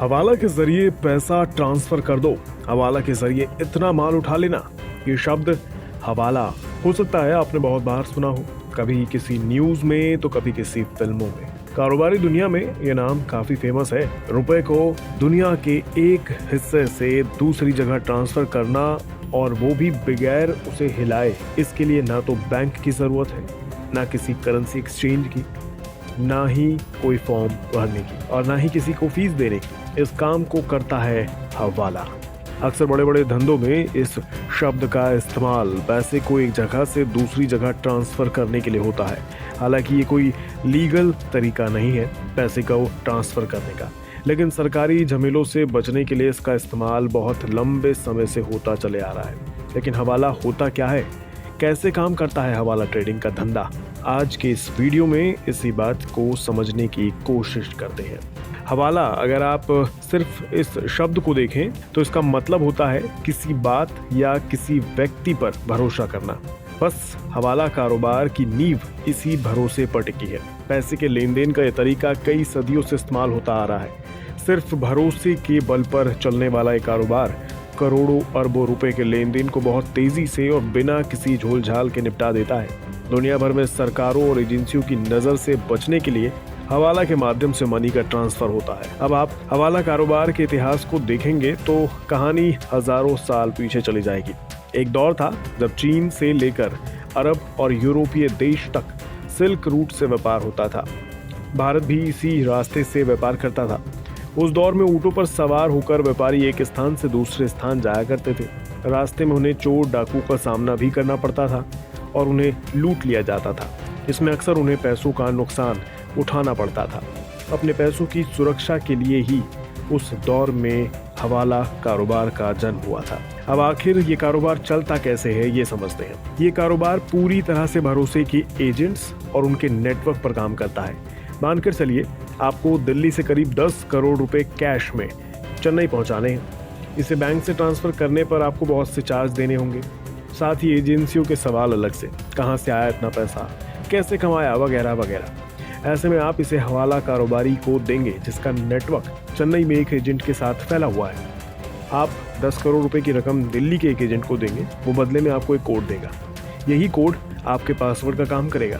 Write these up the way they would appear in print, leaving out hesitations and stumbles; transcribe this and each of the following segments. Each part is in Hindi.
हवाला के जरिए पैसा ट्रांसफर कर दो, हवाला के जरिए इतना माल उठा लेना। ये शब्द हवाला हो सकता है आपने बहुत बार सुना हो, कभी किसी न्यूज में तो कभी किसी फिल्मों में। कारोबारी दुनिया में ये नाम काफी फेमस है। रुपए को दुनिया के एक हिस्से से दूसरी जगह ट्रांसफर करना, और वो भी बगैर उसे हिलाए। इसके लिए ना तो बैंक की जरूरत है, ना किसी करेंसी एक्सचेंज की, ना ही कोई फॉर्म भरने की, और ना ही किसी को फीस देने की। इस काम को करता है हवाला। अक्सर बड़े बड़े धंधों में इस शब्द का इस्तेमाल पैसे को एक जगह से दूसरी जगह ट्रांसफर करने के लिए होता है। हालांकि ये कोई लीगल तरीका नहीं है पैसे को ट्रांसफर करने का, लेकिन सरकारी झमेलों से बचने के लिए इसका इस्तेमाल बहुत लंबे समय से होता चले आ रहा है। लेकिन हवाला होता क्या है, कैसे काम करता है हवाला ट्रेडिंग का धंधा, आज के इस वीडियो में इसी बात को समझने की कोशिश करते हैं। हवाला, अगर आप सिर्फ इस शब्द को देखें तो इसका मतलब होता है किसी बात या किसी व्यक्ति पर भरोसा करना। बस हवाला कारोबार की नींव इसी भरोसे पर टिकी है। पैसे के लेन देन का यह तरीका कई सदियों से इस्तेमाल होता आ रहा है। सिर्फ भरोसे के बल पर चलने वाला ये कारोबार करोड़ों अरबों रुपए के लेन देन को बहुत तेजी से और बिना किसी झोल-झाल के निपटा देता है। दुनिया भर में सरकारों और एजेंसियों की नजर से बचने के लिए हवाला के माध्यम से मनी का ट्रांसफर होता है। अब आप हवाला कारोबार के इतिहास को देखेंगे तो कहानी हजारों साल पीछे चली जाएगी। एक दौर था जब चीन से लेकर अरब और यूरोपीय देश तक सिल्क रूट से व्यापार होता था। भारत भी इसी रास्ते से व्यापार करता था। उस दौर में ऊँटों पर सवार होकर व्यापारी एक स्थान से दूसरे स्थान जाया करते थे। रास्ते में उन्हें चोर डाकू का सामना भी करना पड़ता था और उन्हें लूट लिया जाता था। इसमें अक्सर उन्हें पैसों का नुकसान उठाना पड़ता था। अपने पैसों की सुरक्षा के लिए ही उस दौर में हवाला कारोबार का जन्म हुआ था। अब आखिर ये कारोबार चलता कैसे है, ये समझते हैं। ये कारोबार पूरी तरह से भरोसे के एजेंट्स और उनके नेटवर्क पर काम करता है। मानकर चलिए आपको दिल्ली से करीब 10 करोड़ रुपए कैश में चेन्नई पहुंचाने हैं। इसे बैंक से ट्रांसफर करने पर आपको बहुत से चार्ज देने होंगे। साथ ही एजेंसियों के सवाल अलग से, कहां से आया इतना पैसा, कैसे कमाया, वगैरह वगैरह। ऐसे में आप इसे हवाला कारोबारी को देंगे जिसका नेटवर्क चेन्नई में एक एजेंट के साथ फैला हुआ है। आप 10 करोड़ रुपए की रकम दिल्ली के एक एजेंट को देंगे, वो बदले में आपको एक कोड देगा। यही कोड आपके पासवर्ड का काम करेगा।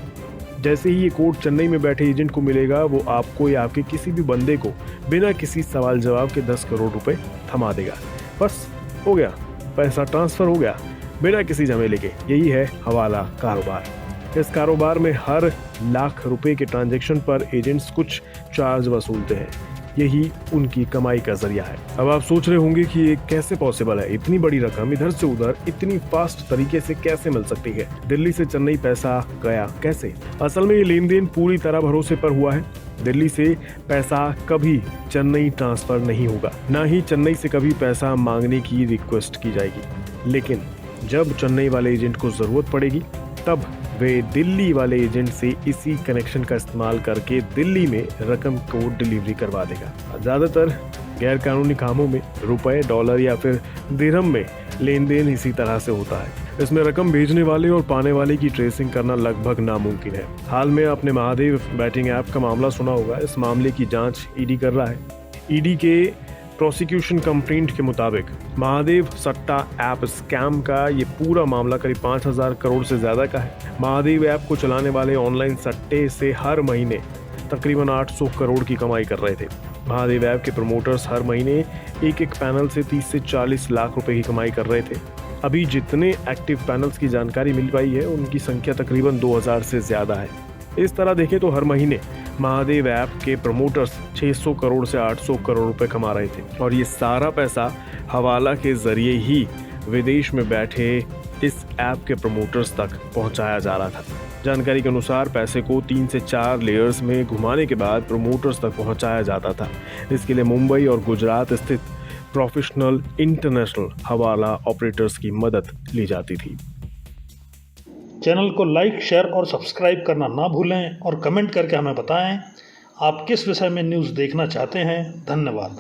जैसे ही ये कोड चेन्नई में बैठे एजेंट को मिलेगा, वो आपको या आपके किसी भी बंदे को बिना किसी सवाल जवाब के 10 करोड़ रुपए थमा देगा। बस हो गया, पैसा ट्रांसफर हो गया बिना किसी झमेले के। यही है हवाला कारोबार। इस कारोबार में हर लाख रुपए के ट्रांजैक्शन पर एजेंट्स कुछ चार्ज वसूलते हैं। यही उनकी कमाई का जरिया है। अब आप सोच रहे होंगे कि ये कैसे पॉसिबल है, इतनी बड़ी रकम इधर से उधर इतनी फास्ट तरीके से कैसे मिल सकती है, दिल्ली से चेन्नई पैसा गया कैसे? असल में ये लेन देन पूरी तरह भरोसे पर हुआ है। दिल्ली से पैसा कभी चेन्नई ट्रांसफर नहीं होगा, ना ही चेन्नई से कभी पैसा मांगने की रिक्वेस्ट की जाएगी। लेकिन जब चेन्नई वाले एजेंट को जरूरत पड़ेगी, तब वे दिल्ली वाले एजेंट से इसी कनेक्शन का इस्तेमाल करके दिल्ली में रकम को डिलीवरी करवा देगा। ज्यादातर गैर कानूनी कामों में रुपए, डॉलर या फिर दिरहम में लेन देन इसी तरह से होता है। इसमें रकम भेजने वाले और पाने वाले की ट्रेसिंग करना लगभग नामुमकिन है। हाल में आपने महादेव बैटिंग ऐप का मामला सुना होगा। इस मामले की जांच ईडी कर रहा है। ईडी के प्रोसिक्यूशन कंप्लेंट के मुताबिक महादेव सट्टा ऐप स्कैम का ये पूरा मामला करीब 5000 करोड़ से ज्यादा का है। महादेव ऐप को चलाने वाले ऑनलाइन सट्टे से हर महीने तकरीबन 800 करोड़ की कमाई कर रहे थे। महादेव ऐप के प्रमोटर्स हर महीने एक पैनल से 30 से 40 लाख रुपए की कमाई कर रहे थे। अभी जितने एक्टिव पैनल्स की जानकारी मिल पाई है, उनकी संख्या तकरीबन 2000 से ज्यादा है। इस तरह देखें तो हर महीने महादेव ऐप के प्रमोटर्स 600 करोड़ से 800 करोड़ रुपए कमा रहे थे, और ये सारा पैसा हवाला के जरिए ही विदेश में बैठे इस ऐप के प्रमोटर्स तक पहुंचाया जा रहा था। जानकारी के अनुसार पैसे को 3 से 4 लेयर्स में घुमाने के बाद प्रमोटर्स तक पहुंचाया जाता था। इसके लिए मुंबई और गुजरात स्थित प्रोफेशनल इंटरनेशनल हवाला ऑपरेटर्स की मदद ली जाती थी। चैनल को लाइक, शेयर और सब्सक्राइब करना ना भूलें और कमेंट करके हमें बताएं आप किस विषय में न्यूज़ देखना चाहते हैं। धन्यवाद।